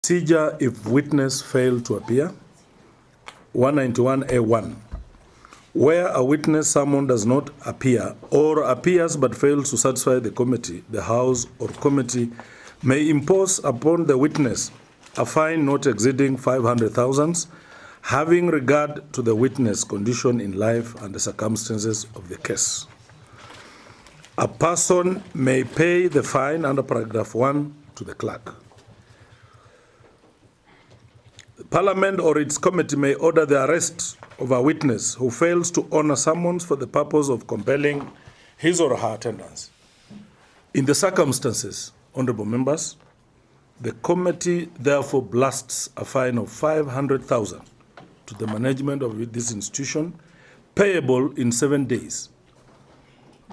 Procedure if witness failed to appear. 191A1. Where a witness summoned does not appear or appears but fails to satisfy the committee, the House or committee may impose upon the witness a fine not exceeding 500,000, having regard to the witness' condition in life and the circumstances of the case. A person may pay the fine under paragraph 1 to the clerk. Parliament or its committee may order the arrest of a witness who fails to honor summons for the purpose of compelling his or her attendance. In the circumstances, honorable members, the committee therefore blasts a fine of 500,000 to the management of this institution, payable in 7 days.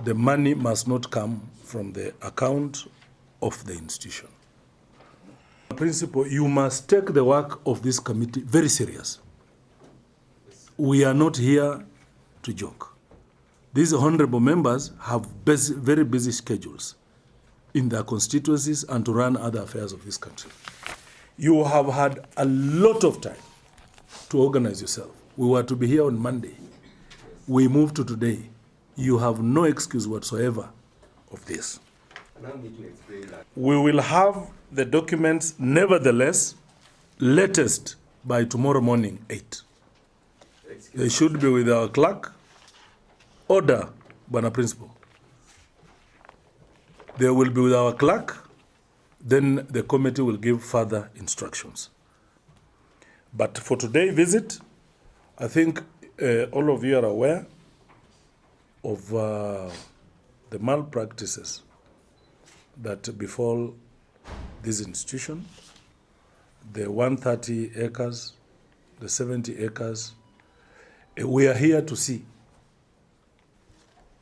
The money must not come from the account of the institution. Principal, you must take the work of this committee very serious. We are not here to joke. These honorable members have very busy schedules in their constituencies and to run other affairs of this country. You have had a lot of time to organize yourself. We were to be here on Monday. We moved to today. You have no excuse whatsoever of this. We will have the documents, nevertheless, latest by tomorrow morning, 8. They should be with our clerk. Order, Bwana Principal. They will be with our clerk. Then the committee will give further instructions. But for today's visit, I think all of you are aware of the malpractices that befall this institution, the 130 acres, the 70 acres. We are here to see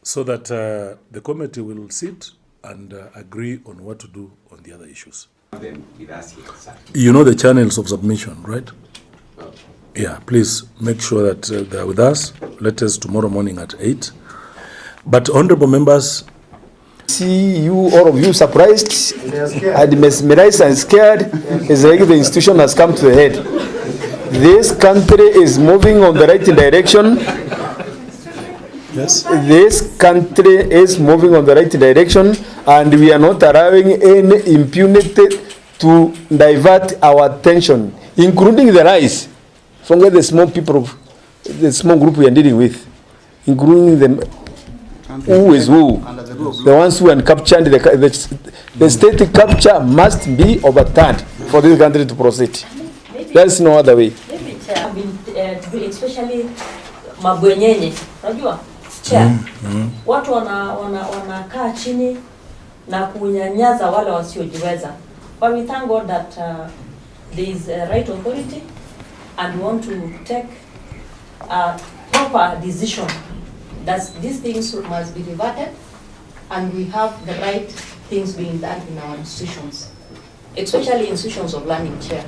so that the committee will sit and agree on what to do on the other issues. You know the channels of submission, right? Yeah, please make sure that they're with us. Let us tomorrow morning at 8. But honorable members, see you, all of you, surprised and mesmerized and scared. It's like the institution has come to the head. This country is moving on the right direction. yes, This country is moving on the right direction, and we are not allowing any impunity to divert our attention, including the rise from the small people, the small group we are dealing with, including them. Who is who? The ones who are captured, the state capture must be overturned for this country to proceed. There's no other way. Especially mabwenyenye, unajua chair, watu wanakaa chini na kunyanyaza wale wasiojiweza. But we thank God that there is a right authority and we want to take a proper decision that these things must be reverted and we have the right things being done in our institutions, especially institutions of learning, chair.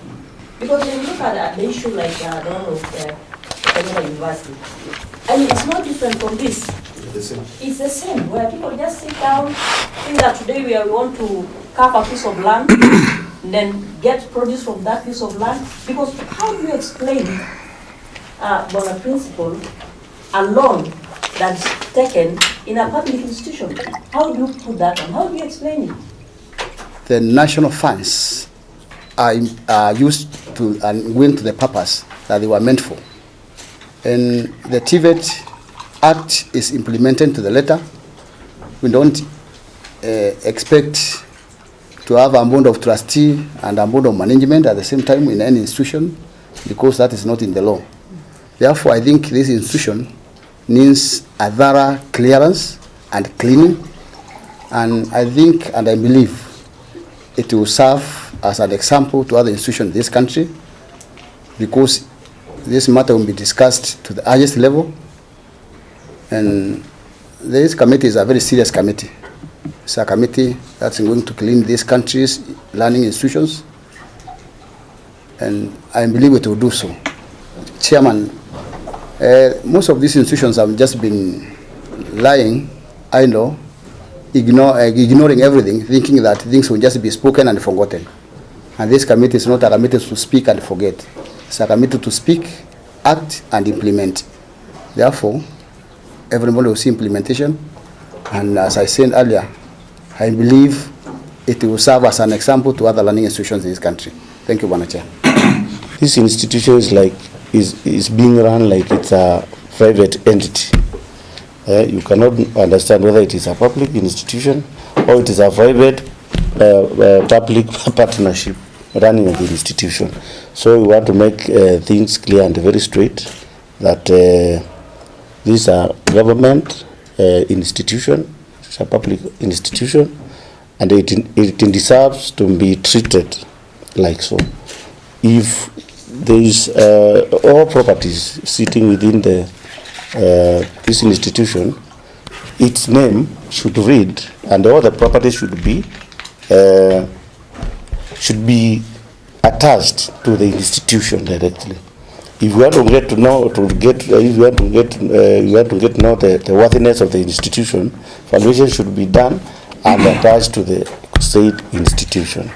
Because when you look at the issue like the one of University, I mean, it's not different from this. It's the same, where people just sit down, think that today we want to carve a piece of land, and then get produce from that piece of land. Because how do you explain, on a principle, a loan that's taken in a public institution? How do you put that on? How do you explain it? The national funds are used to and went to the purpose that they were meant for. And the TVET Act is implemented to the letter. We don't expect to have a board of trustee and a board of management at the same time in any institution, because that is not in the law. Therefore, I think this institution needs a thorough clearance and cleaning, and I think and I believe it will serve as an example to other institutions in this country, because this matter will be discussed to the highest level, and this committee is a very serious committee. It's a committee that's going to clean this country's learning institutions, and I believe it will do so. Chairman, most of these institutions have just been lying, I know, ignoring everything, thinking that things will just be spoken and forgotten. And this committee is not a committee to speak and forget. It's a committee to speak, act, and implement. Therefore, everybody will see implementation. And as I said earlier, I believe it will serve as an example to other learning institutions in this country. Thank you, Bwana Chair. This institution is being run like it's a private entity. You cannot understand whether it is a public institution or it is a private public partnership running the institution. So we want to make things clear and very straight that these are government institution, it's a public institution, and it deserves to be treated like so. If there is all properties sitting within the this institution, its name should read, and all the properties should be attached to the institution directly. If you want to get to know, if you want to get to know the worthiness of the institution, valuation should be done and attached to the said institution.